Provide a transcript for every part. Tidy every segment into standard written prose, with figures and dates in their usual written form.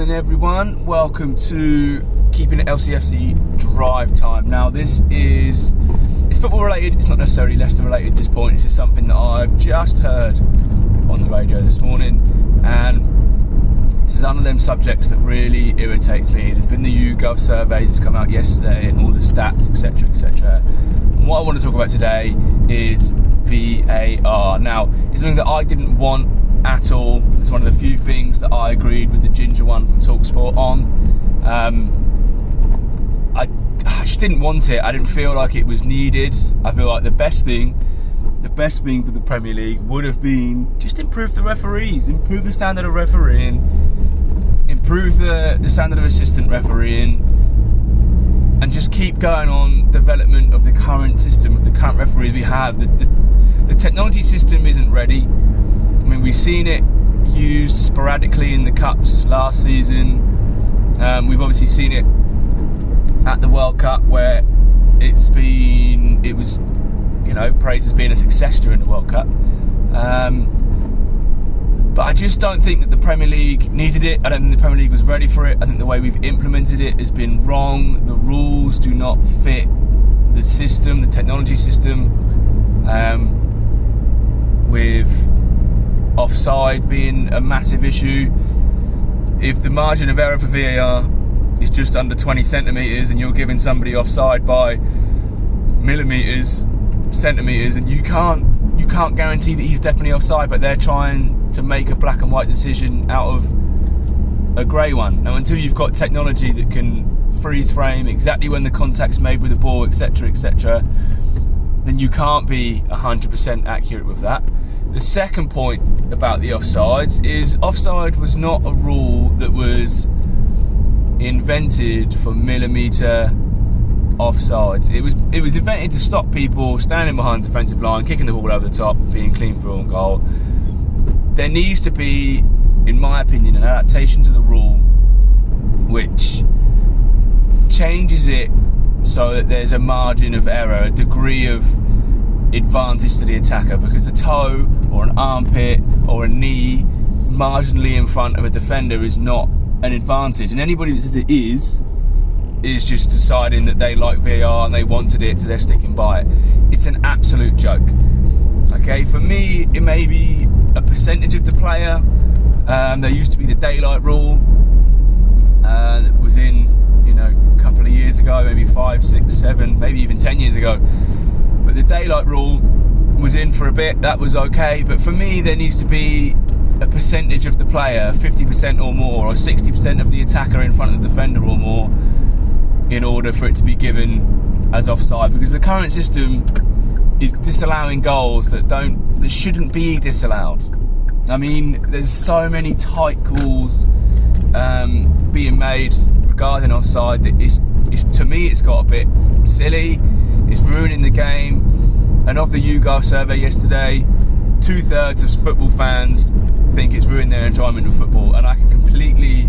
morning everyone, welcome to Keeping It LCFC Drive Time. Now it's football related, it's not necessarily Leicester related at this point. This is something that I've just heard on the radio this morning, and this is one of them subjects that really irritates me. There's been the YouGov survey that's come out yesterday and all the stats, etc, etc. And what I want to talk about today is VAR. Now, it's something that I didn't want at all. It's one of the few things that I agreed with the ginger one from TalkSport on. I just didn't want it. I didn't feel like it was needed. I feel like the best thing for the Premier League would have been just improve the referees, improve the standard of refereeing, improve the standard of assistant refereeing, and just keep going on development of the current system, of the current referees we have. The technology system isn't ready. I mean, we've seen it used sporadically in the Cups last season. We've obviously seen it at the World Cup, where it was praised as being a success during the World Cup. But I just don't think that the Premier League needed it. I don't think the Premier League was ready for it. I think the way we've implemented it has been wrong. The rules do not fit the system, the technology system, with offside being a massive issue. If the margin of error for VAR is just under 20 centimetres and you're giving somebody offside by centimetres, and you can't guarantee that he's definitely offside, but they're trying to make a black and white decision out of a grey one. Now, until you've got technology that can freeze frame exactly when the contact's made with the ball, etc, etc, then you can't be 100% accurate with that. The second point about the offsides is offside was not a rule that was invented for millimetre offsides. It was invented to stop people standing behind the defensive line, kicking the ball over the top, being clean through on goal. There needs to be, in my opinion, an adaptation to the rule which changes it so that there's a margin of error, a degree of advantage to the attacker, because a toe or an armpit or a knee marginally in front of a defender is not an advantage, and anybody that says it is just deciding that they like VAR and they wanted it, so they're sticking by it. It's an absolute joke. Okay, for me it may be a percentage of the player. There used to be the daylight rule that was in a couple of years ago, maybe 5, 6, 7, maybe even 10 years ago. But the daylight rule was in for a bit, that was okay. But for me, there needs to be a percentage of the player, 50% or more, or 60% of the attacker in front of the defender or more, in order for it to be given as offside. Because the current system is disallowing goals that shouldn't be disallowed. I mean, there's so many tight calls being made regarding offside that to me it's got a bit silly. It's ruining the game. And of the YouGov survey yesterday, 2/3 of football fans think it's ruined their enjoyment of football, and I can completely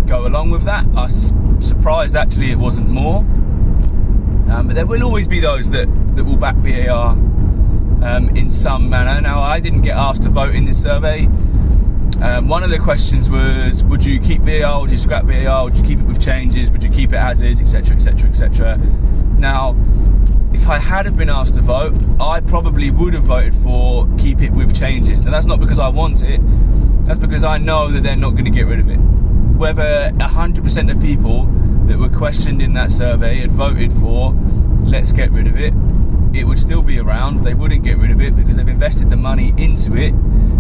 go along with that. I was surprised actually it wasn't more. But there will always be those that will back VAR in some manner. Now, I didn't get asked to vote in this survey. One of the questions was, would you keep VAR, would you scrap VAR, would you keep it with changes, would you keep it as is, etc, etc, etc. Now, if I had have been asked to vote, I probably would have voted for keep it with changes. Now, that's not because I want it, that's because I know that they're not going to get rid of it. Whether 100% of people that were questioned in that survey had voted for let's get rid of it, it would still be around. They wouldn't get rid of it because they've invested the money into it.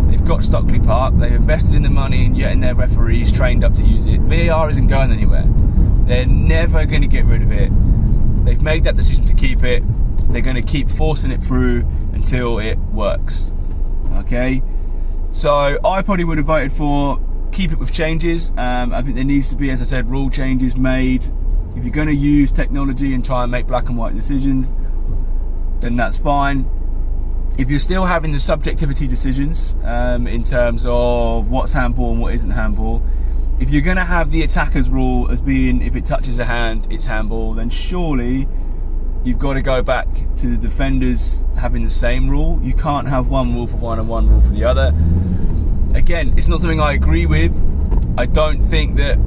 They've got Stockley Park, they've invested in the money and getting their referees trained up to use it. VAR isn't going anywhere. They're never going to get rid of it. They've made that decision to keep it. They're going to keep forcing it through until it works. Okay? So I probably would have voted for keep it with changes. I think there needs to be, as I said, rule changes made. If you're going to use technology and try and make black and white decisions, then that's fine. If you're still having the subjectivity decisions in terms of what's handball and what isn't handball, if you're going to have the attacker's rule as being if it touches a hand, it's handball, then surely you've got to go back to the defenders having the same rule. You can't have one rule for one and one rule for the other. Again, it's not something I agree with, I don't think that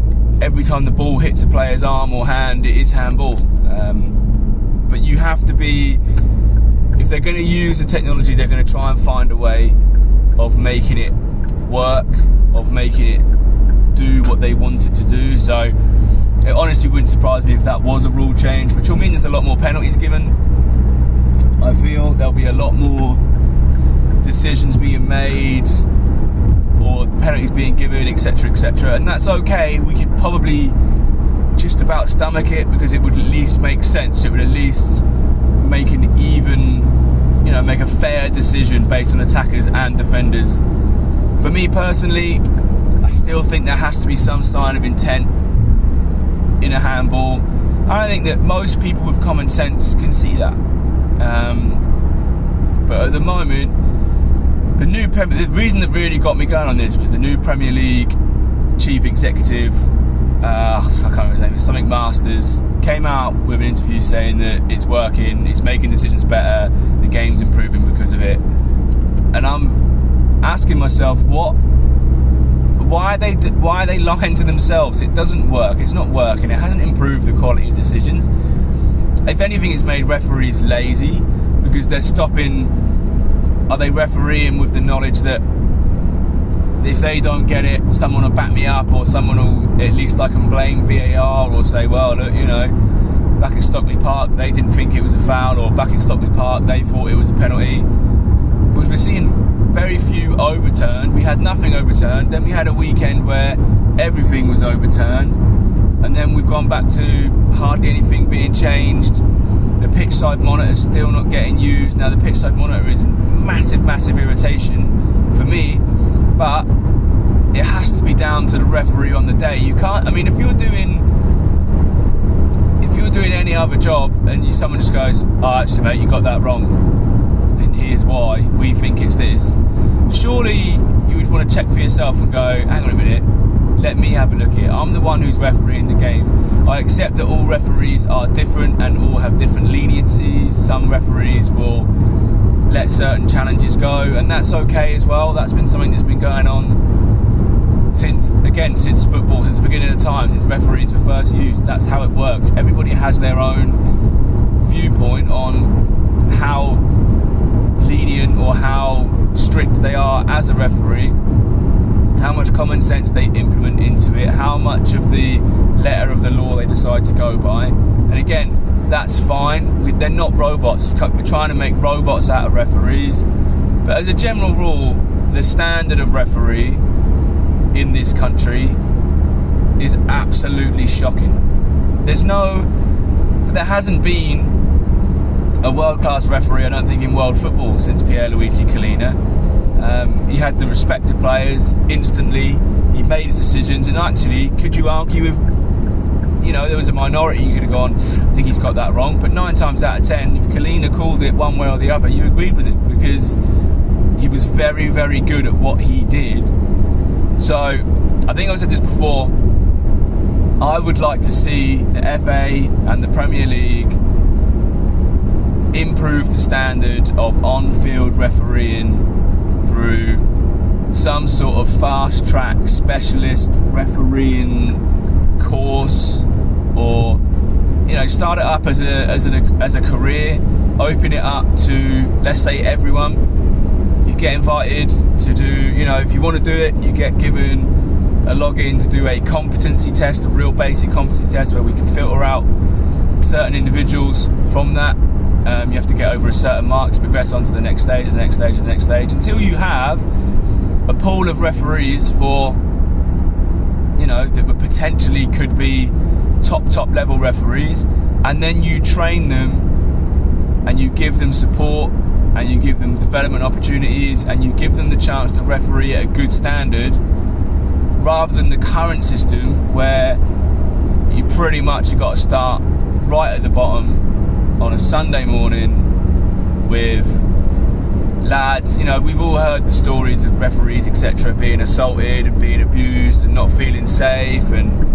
every time the ball hits a player's arm or hand it is handball. But you have to be, if they're going to use the technology, they're going to try and find a way of making it work, of making it do what they want it to do. So it honestly wouldn't surprise me if that was a rule change, which will mean there's a lot more penalties given. I feel there'll be a lot more decisions being made or penalties being given, etc, etc, and that's okay. We could probably just about stomach it because it would at least make sense. It would at least make an even, make a fair decision based on attackers and defenders. For me personally, I still think there has to be some sign of intent in a handball. I think that most people with common sense can see that. But at the moment, the reason that really got me going on this was the new Premier League chief executive, I can't remember his name, it's something Masters, came out with an interview saying that it's working, it's making decisions better, the game's improving because of it. And I'm asking myself, why are they lying to themselves? It doesn't work, it's not working, it hasn't improved the quality of decisions. If anything, it's made referees lazy because they're stopping. Are they refereeing with the knowledge that if they don't get it, someone will back me up, or someone will, at least I can blame VAR or say, well, look, back at Stockley Park they didn't think it was a foul, or back at Stockley Park they thought it was a penalty. Because we're seeing very few overturned. We had nothing overturned, then we had a weekend where everything was overturned, and then we've gone back to hardly anything being changed. The pitch side monitor is still not getting used. Now the pitch side monitor is massive irritation for me, but it has to be down to the referee on the day. You can't, if you're doing any other job and someone just goes, oh, actually mate, you got that wrong and here's why, we think it's this, surely you would want to check for yourself and go, hang on a minute, let me have a look here. I'm the one who's refereeing the game. I accept that all referees are different and all have different leniencies. Some referees will let certain challenges go, and that's okay as well. That's been something that's been going on since football, since the beginning of time, since referees were first used. That's how it works. Everybody has their own viewpoint on how lenient or how strict they are as a referee, how much common sense they implement into it, how much of the letter of the law they decide to go by. And again, that's fine. They're not robots. We're trying to make robots out of referees. But as a general rule, the standard of referee in this country is absolutely shocking. There hasn't been a world-class referee, I don't think, in world football since Pierluigi Collina. He had the respect of players instantly. He made his decisions, and actually, could you argue with, there was a minority you could have gone, I think he's got that wrong, but 9 times out of 10, if Collina called it one way or the other, you agreed with him because he was very, very good at what he did. So, I think I've said this before, I would like to see the FA and the Premier League improve the standard of on-field refereeing through some sort of fast-track specialist refereeing course, or start it up as a career, open it up to, let's say, everyone. You get invited to do, if you want to do it, you get given a login to do a competency test, a real basic competency test where we can filter out certain individuals from that. You have to get over a certain mark to progress on to the next stage, the next stage, the next stage, until you have a pool of referees for, that would potentially could be top level referees, and then you train them and you give them support and you give them development opportunities and you give them the chance to referee at a good standard, rather than the current system where you pretty much got to start right at the bottom on a Sunday morning with lads. We've all heard the stories of referees, etc., being assaulted and being abused and not feeling safe and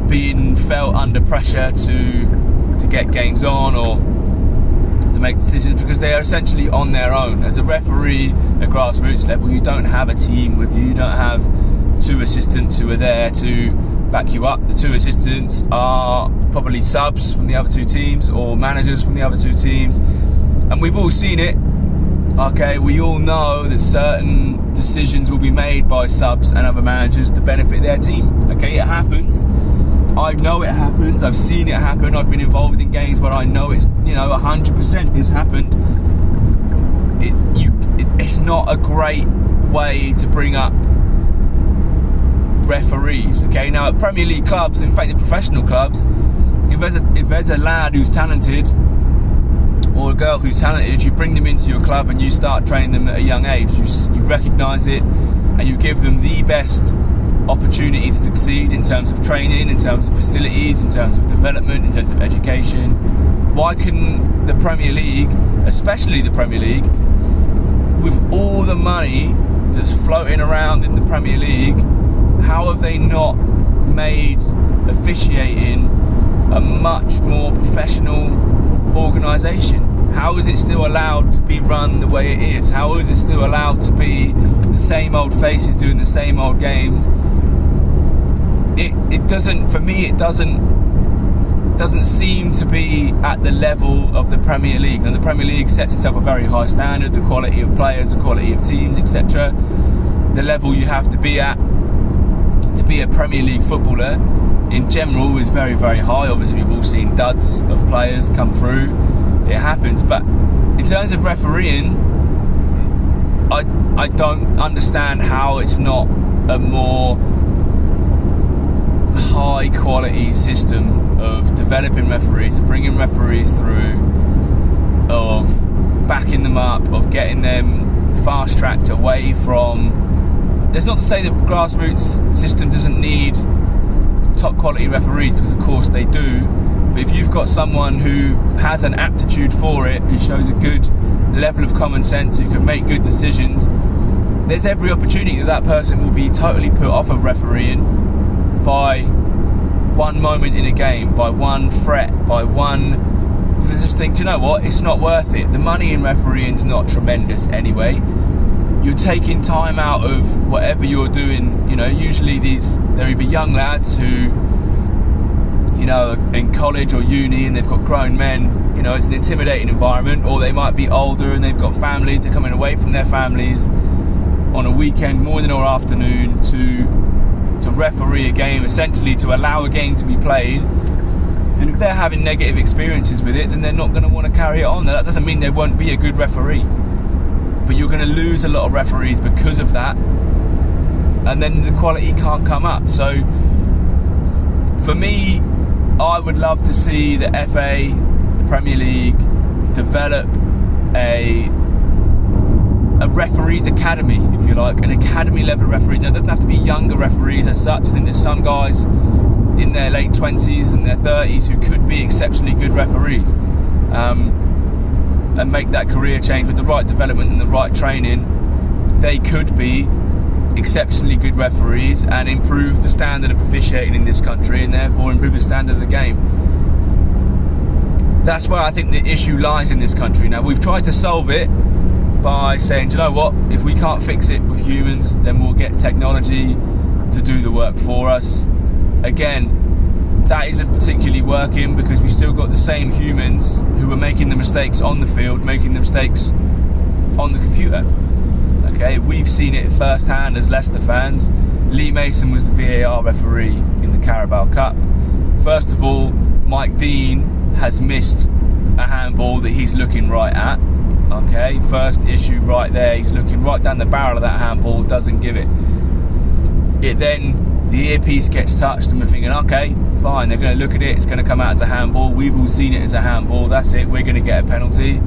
being felt under pressure to get games on or to make decisions because they are essentially on their own. As a referee at grassroots level, you don't have a team with you, you don't have 2 assistants who are there to back you up. The 2 assistants are probably subs from the other 2 teams or managers from the other 2 teams, and we've all seen it. Okay, we all know that certain decisions will be made by subs and other managers to benefit their team. Okay, it happens. I know it happens. I've seen it happen. I've been involved in games where I know it's 100% has happened. It's not a great way to bring up referees. Okay, now at Premier League clubs, in fact in professional clubs, if there's a lad who's talented or a girl who's talented, you bring them into your club and you start training them at a young age. You recognise it and you give them the best opportunity to succeed in terms of training, in terms of facilities, in terms of development, in terms of education. Why can the Premier League, especially the Premier League, with all the money that's floating around in the Premier League, how have they not made officiating a much more professional organisation? How is it still allowed to be run the way it is? How is it still allowed to be the same old faces doing the same old games? It doesn't, for me, it doesn't seem to be at the level of the Premier League. And the Premier League sets itself a very high standard, the quality of players, the quality of teams, etc. The level you have to be at to be a Premier League footballer in general is very, very high. Obviously we've all seen duds of players come through. It happens. But in terms of refereeing, I don't understand how it's not a more high quality system of developing referees, of bringing referees through, of backing them up, of getting them fast tracked away from. That's not to say that the grassroots system doesn't need top quality referees, because of course they do, but if you've got someone who has an aptitude for it, who shows a good level of common sense, who can make good decisions, there's every opportunity that that person will be totally put off of refereeing by one moment in a game, by one threat, by one, because they just think, do you know what, it's not worth it. The money in refereeing's not tremendous anyway. You're taking time out of whatever you're doing. Usually they're either young lads who, are in college or uni and they've got grown men, it's an intimidating environment, or they might be older and they've got families, they're coming away from their families on a weekend, morning or afternoon, to referee a game, essentially to allow a game to be played. And if they're having negative experiences with it, then they're not going to want to carry it on. That doesn't mean there won't be a good referee, but you're going to lose a lot of referees because of that, and then the quality can't come up. So for me, I would love to see the FA, the Premier League, develop a referees academy, if you like, an academy level referee. Now, it doesn't have to be younger referees as such. I think there's some guys in their late 20s and their 30s who could be exceptionally good referees, and make that career change with the right development and the right training. They could be exceptionally good referees and improve the standard of officiating in this country, and therefore improve the standard of the game. That's where I think the issue lies in this country. Now, we've tried to solve it by saying, do you know what, if we can't fix it with humans, then we'll get technology to do the work for us. Again, that isn't particularly working, because we've still got the same humans who are making the mistakes on the field, making the mistakes on the computer. Okay, we've seen it firsthand as Leicester fans. Lee Mason was the VAR referee in the Carabao Cup. First of all, Mike Dean has missed a handball that he's looking right at. Okay, first issue right there, he's looking right down the barrel of that handball, doesn't give it. Then the earpiece gets touched and we're thinking, okay, fine, they're going to look at it, it's going to come out as a handball, we've all seen it as a handball, that's it, we're going to get a penalty.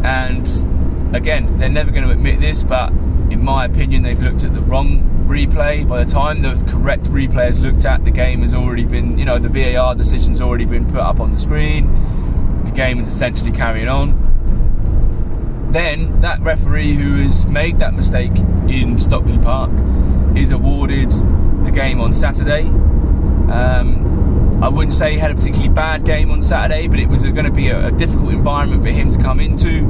And again, they're never going to admit this, but in my opinion, they've looked at the wrong replay. By the time the correct replay is looked at, the game has already been, the VAR decision's already been put up on the screen, the game is essentially carrying on. Then that referee who has made that mistake in Stockley Park is awarded the game on Saturday. I wouldn't say he had a particularly bad game on Saturday, but it was going to be a difficult environment for him to come into.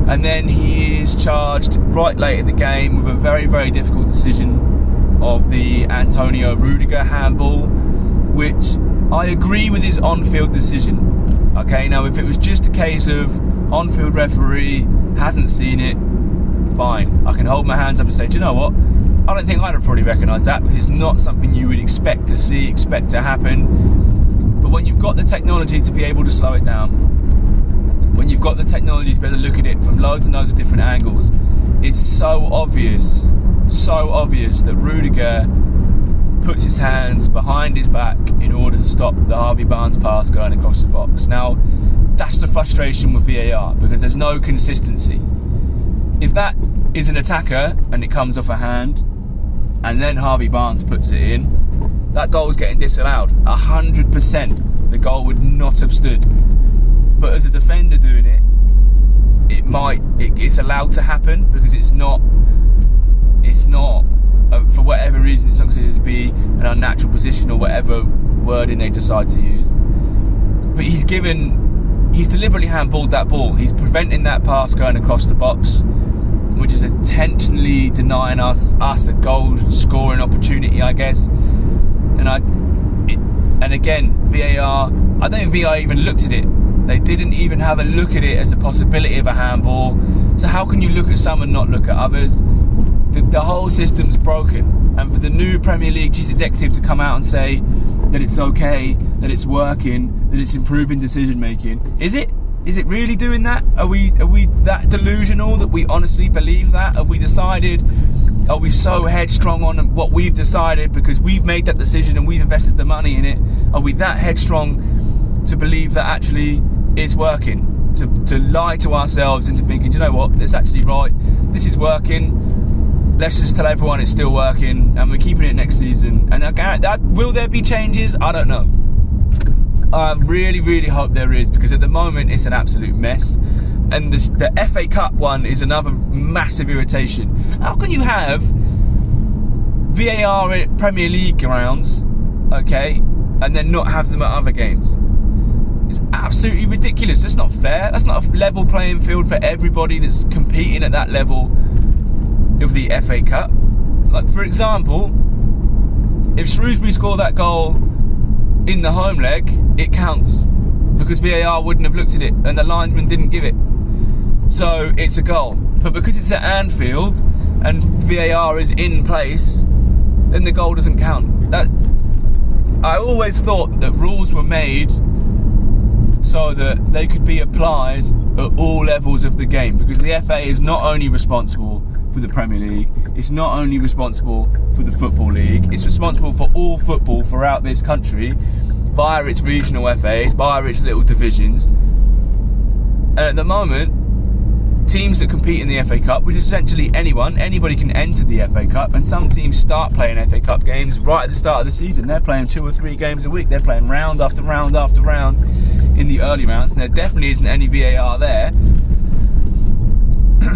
And then he is charged right late in the game with a very, very difficult decision of the Antonio Rudiger handball, which I agree with his on-field decision. Okay, now if it was just a case of on-field referee hasn't seen it, fine. I can hold my hands up and say, do you know what? I don't think I'd have probably recognised that, because it's not something you would expect to see, expect to happen. But when you've got the technology to be able to slow it down, when you've got the technology to be able to look at it from loads and loads of different angles, it's so obvious that Rudiger puts his hands behind his back in order to stop the Harvey Barnes pass going across the box. Now, that's the frustration with VAR, because there's no consistency. If that is an attacker and it comes off a hand, and then Harvey Barnes puts it in, that goal is getting disallowed. 100%. The goal would not have stood. But as a defender doing it, it's allowed to happen, because it's not for whatever reason, it's not considered to be an unnatural position or whatever wording they decide to use. But he's deliberately handballed that ball. He's preventing that pass going across the box, which is intentionally denying us a goal scoring opportunity, I guess. And again, VAR, I don't think VAR even looked at it. They didn't even have a look at it as a possibility of a handball. So how can you look at some and not look at others? The whole system's broken. And for the new Premier League chief executive to come out and say that it's okay, that it's working, that it's improving decision making, is it? Is it really doing that? Are we that delusional that we honestly believe that? Have we decided? Are we so headstrong on what we've decided because we've made that decision and we've invested the money in it? Are we that headstrong to believe that actually it's working? To lie to ourselves into thinking, you know what, that's actually right, this is working, let's just tell everyone it's still working and we're keeping it next season. And will there be changes? I don't know. I really, really hope there is, because at the moment it's an absolute mess. And the FA Cup one is another massive irritation. How can you have VAR at Premier League grounds, okay, and then not have them at other games? It's absolutely ridiculous. That's not fair. That's not a level playing field for everybody that's competing at that level of the FA Cup. Like, for example, if Shrewsbury score that goal in the home leg, it counts, because VAR wouldn't have looked at it and the linesman didn't give it. So it's a goal. But because it's at Anfield and VAR is in place, then the goal doesn't count. I always thought that rules were made so that they could be applied at all levels of the game, because the FA is not only responsible for the Premier League, it's not only responsible for the Football League, it's responsible for all football throughout this country via its regional FAs, via its little divisions. And at the moment, teams that compete in the FA Cup, which is essentially anybody can enter the FA Cup, and some teams start playing FA Cup games right at the start of the season. They're playing 2 or 3 games a week. They're playing round after round after round in the early rounds, and there definitely isn't any VAR there,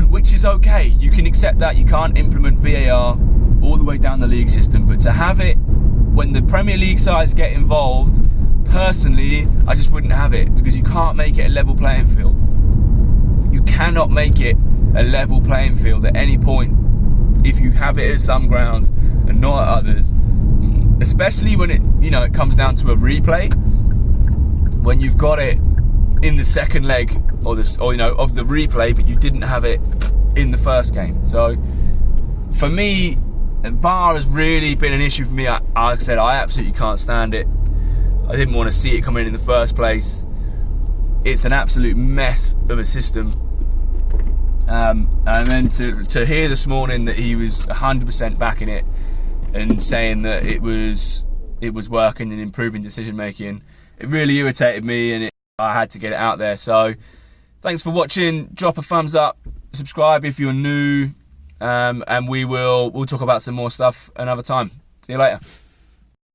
which is okay. You can accept that. You can't implement VAR all the way down the league system, but to have it when the Premier League sides get involved, personally, I just wouldn't have it, because you can't make it a level playing field. You cannot make it a level playing field at any point if you have it at some grounds and not at others, especially when it comes down to a replay. When you've got it in the second leg of the replay, but you didn't have it in the first game. So for me, VAR has really been an issue for me. Like I said, I absolutely can't stand it. I didn't want to see it come in the first place. It's an absolute mess of a system. And then to hear this morning that he was 100% backing it and saying that it was working and improving decision making, it really irritated me, and I had to get it out there. So thanks for watching. Drop a thumbs up, subscribe if you're new, and we'll talk about some more stuff another time. See you later.